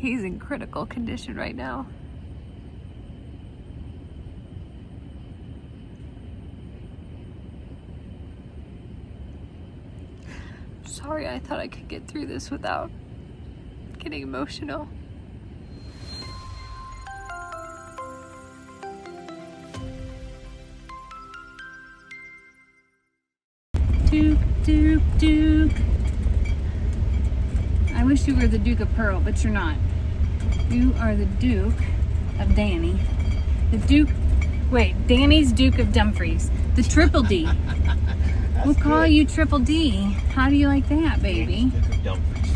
He's in critical condition right now. Sorry, I thought I could get through this without getting emotional. Duke, Duke, Duke. I wish you were the Duke of Pearl, but you're not. You are the Duke of Danny. The Duke, wait, Danny's Duke of Dumfries. The Triple D. We'll call you Triple D. How do you like that, baby? Duke of Dumfries.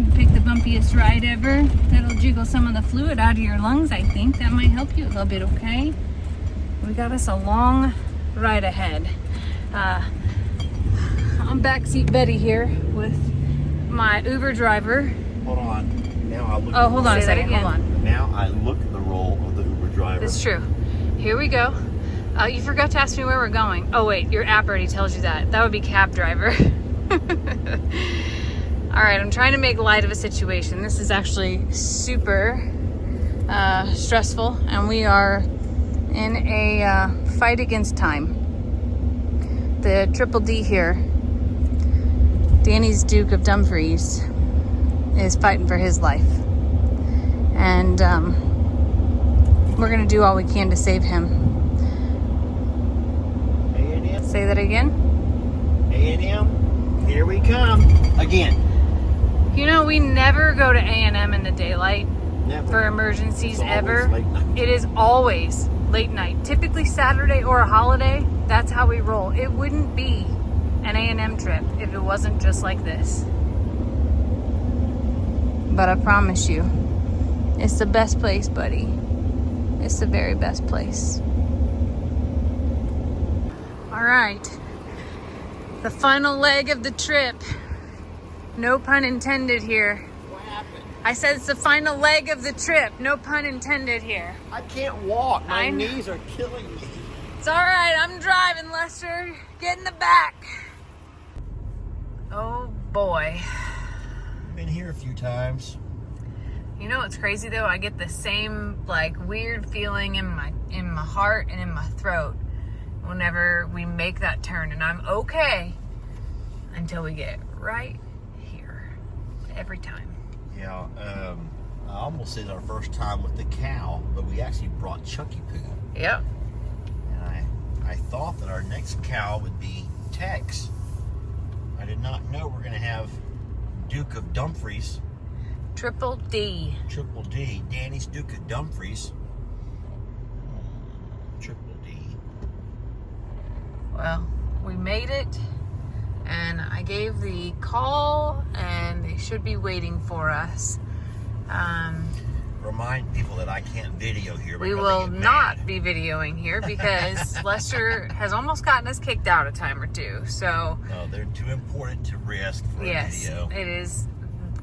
You pick the bumpiest ride ever. That'll jiggle some of the fluid out of your lungs, I think. That might help you a little bit, okay? We got us a long ride ahead. I'm backseat Betty here with my Uber driver. Hold on. Now I look. Oh, hold on a second. Hold on. Now I look the role of the Uber driver. That's true. Here we go. You forgot to ask me where we're going. Oh wait, your app already tells you that. That would be cab driver. All right, I'm trying to make light of a situation. This is actually super stressful, and we are in a fight against time. The Triple D here, Danny's Duke of Dumfries, is fighting for his life. And we're gonna do all we can to save him. A&M. Say that again? A&M, here we come. Again. You know, we never go to A&M in the daylight. Never. For emergencies It's ever. always late night. It is always late night. Typically Saturday or a holiday, that's how we roll. It wouldn't be an A&M trip if it wasn't just like this. But I promise you, it's the best place, buddy. It's the very best place. All right, the final leg of the trip. No pun intended here. What happened? I said it's the final leg of the trip. No pun intended here. I can't walk. I My know. knees are killing me. It's all right. I'm driving, Lester. Get in the back. Oh boy. Been here a few times. You know what's crazy though? I get the same like weird feeling in my heart and in my throat whenever we make that turn, and I'm okay until we get right here. Every time. Yeah, I almost said our first time with the cow, but we actually brought Chucky Poo. Yep. And I thought that our next cow would be Tex. I did not know we're going to have Duke of Dumfries. Triple D. Triple D. Danny's Duke of Dumfries. Triple D. Well, we made it, and I gave the call, and they should be waiting for us. Remind people that I can't video here. We because will they get not mad. be videoing here because Lester has almost gotten us kicked out a time or two. So, No, they're too important to risk for yes, a video. it is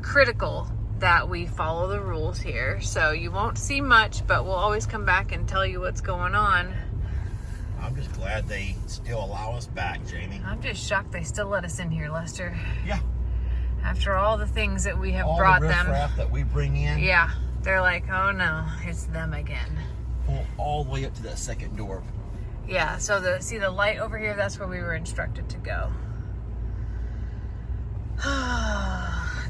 critical that we follow the rules here. So you won't see much, but we'll always come back and tell you what's going on. I'm just glad they still allow us back, Jamie. I'm just shocked they still let us in here, Lester. Yeah. After all the things that we have All brought the them. riffraff that we bring in. Yeah, they're like, oh no, it's them again. Pull all the way up to that second door. Yeah, so see the light over here, that's where we were instructed to go.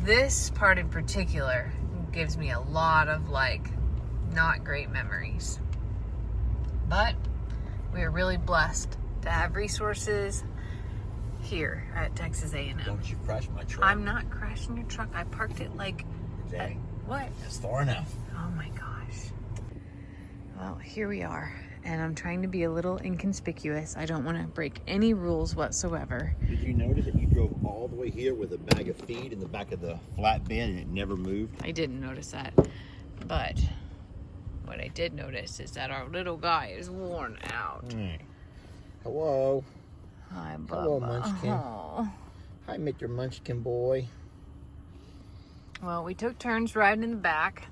This part in particular gives me a lot of like not great memories. But we are really blessed to have resources here at Texas A&M. Don't you crash my truck. I'm not crashing your truck. I parked it like Jamie, what? that's far enough. Oh my gosh. Well, here we are, and I'm trying to be a little inconspicuous. I don't want to break any rules whatsoever. Did you notice that you drove all the way here with a bag of feed in the back of the flatbed and it never moved? I didn't notice that, but what I did notice is that our little guy is worn out. Hello. Hi, Bubba. Hello, Munchkin. Oh. Hi, Mr. Munchkin boy. Well, we took turns riding in the back,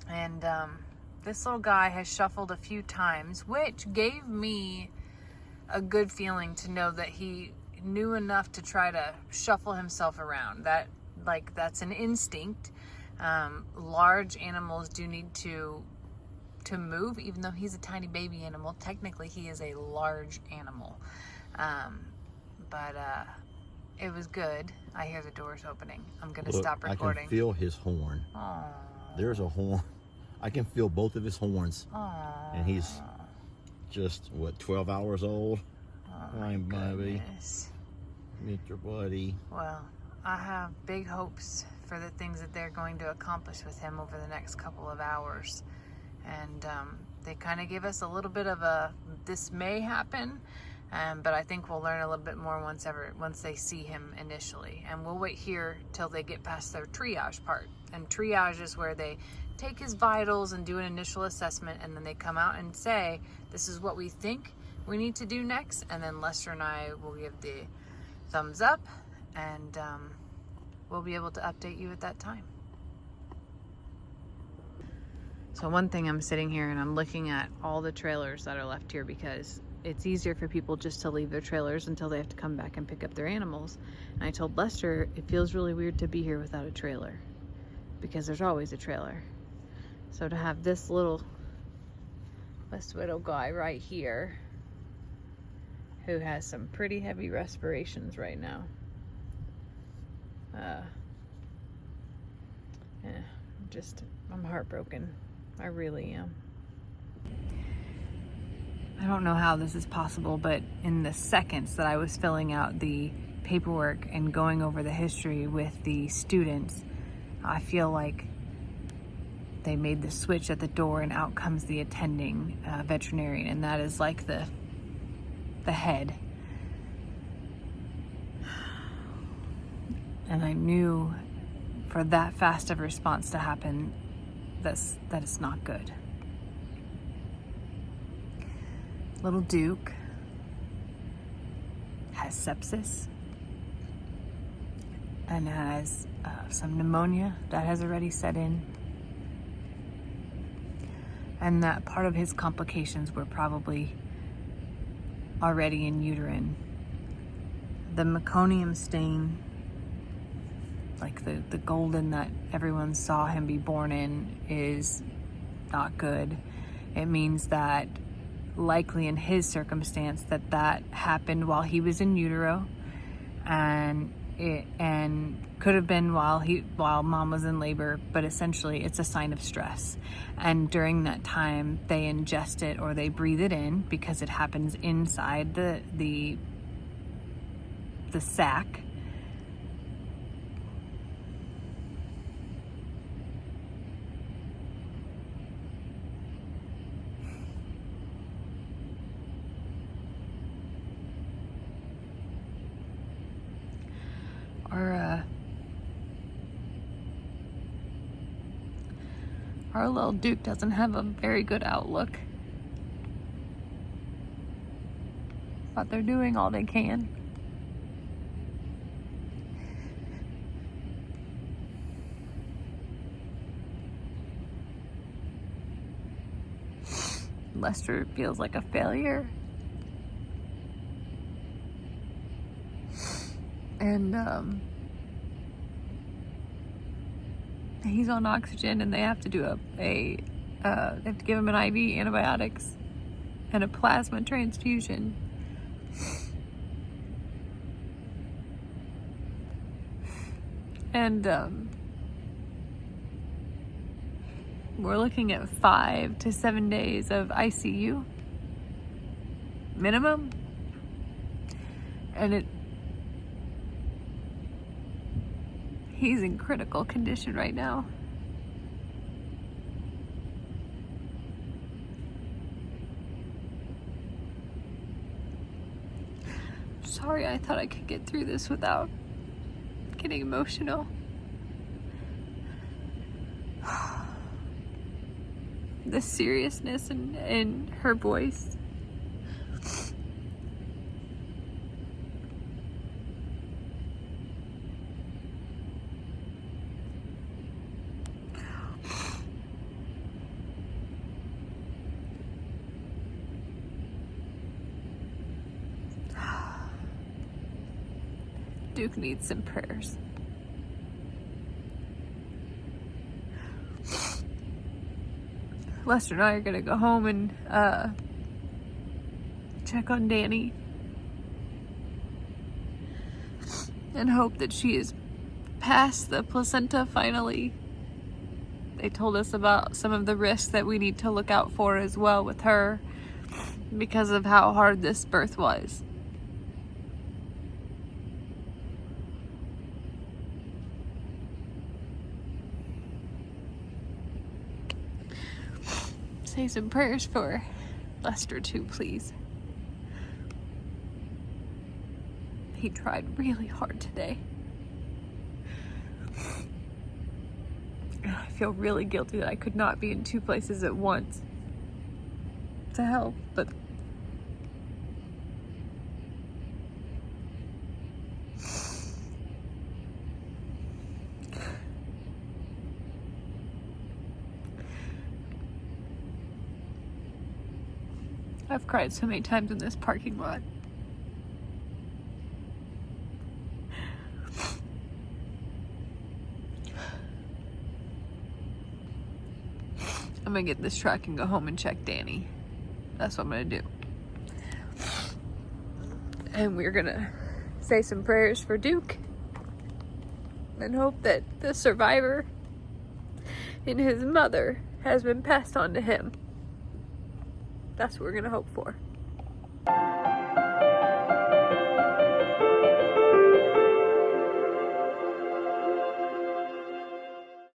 and this little guy has shuffled a few times, which gave me a good feeling to know that he knew enough to try to shuffle himself around. That's an instinct Large animals do need to move, even though he's a tiny baby animal. Technically, he is a large animal. But it was good. I hear the doors opening. I'm going to stop recording. I can feel his horn. Aww. There's a horn. I can feel both of his horns. Aww. And he's just, 12 hours old? Oh, Hi, buddy. Goodness. Meet your buddy. Well, I have big hopes for the things that they're going to accomplish with him over the next couple of hours. And they kind of give us a little bit of a, this may happen, but I think we'll learn a little bit more once they see him initially. And we'll wait here till they get past their triage part. And triage is where they take his vitals and do an initial assessment, and then they come out and say, this is what we think we need to do next. And then Lester and I will give the thumbs up, and we'll be able to update you at that time. So one thing, I'm sitting here and I'm looking at all the trailers that are left here, because it's easier for people just to leave their trailers until they have to come back and pick up their animals. And I told Lester it feels really weird to be here without a trailer, because there's always a trailer. So to have this little West Widow guy right here, who has some pretty heavy respirations right now. I'm heartbroken. I really am. I don't know how this is possible, but in the seconds that I was filling out the paperwork and going over the history with the students, I feel like they made the switch at the door and out comes the attending veterinarian, and that is like the head. And I knew for that fast of a response to happen, that it's not good. Little Duke has sepsis and has some pneumonia that has already set in. And that part of his complications were probably already in uterine. The meconium stain, like the golden that everyone saw him be born in, is not good. It means that likely in his circumstance that happened while he was in utero, and could have been while mom was in labor, but essentially it's a sign of stress. And during that time they ingest it or they breathe it in, because it happens inside the sac. Our little Duke doesn't have a very good outlook, but they're doing all they can. Lester feels like a failure. And he's on oxygen, and they have to do they have to give him an IV antibiotics and a plasma transfusion. And we're looking at 5 to 7 days of ICU minimum, and he's in critical condition right now. Sorry, I thought I could get through this without getting emotional. The seriousness in her voice. Duke needs some prayers. Lester and I are gonna go home and check on Danny and hope that she is past the placenta finally. They told us about some of the risks that we need to look out for as well with her because of how hard this birth was. Say some prayers for Lester too, please. He tried really hard today. I feel really guilty that I could not be in two places at once to help, but I've cried so many times in this parking lot. I'm gonna get this truck and go home and check Danny. That's what I'm gonna do. And we're gonna say some prayers for Duke and hope that the survivor in his mother has been passed on to him. That's what we're gonna hope for.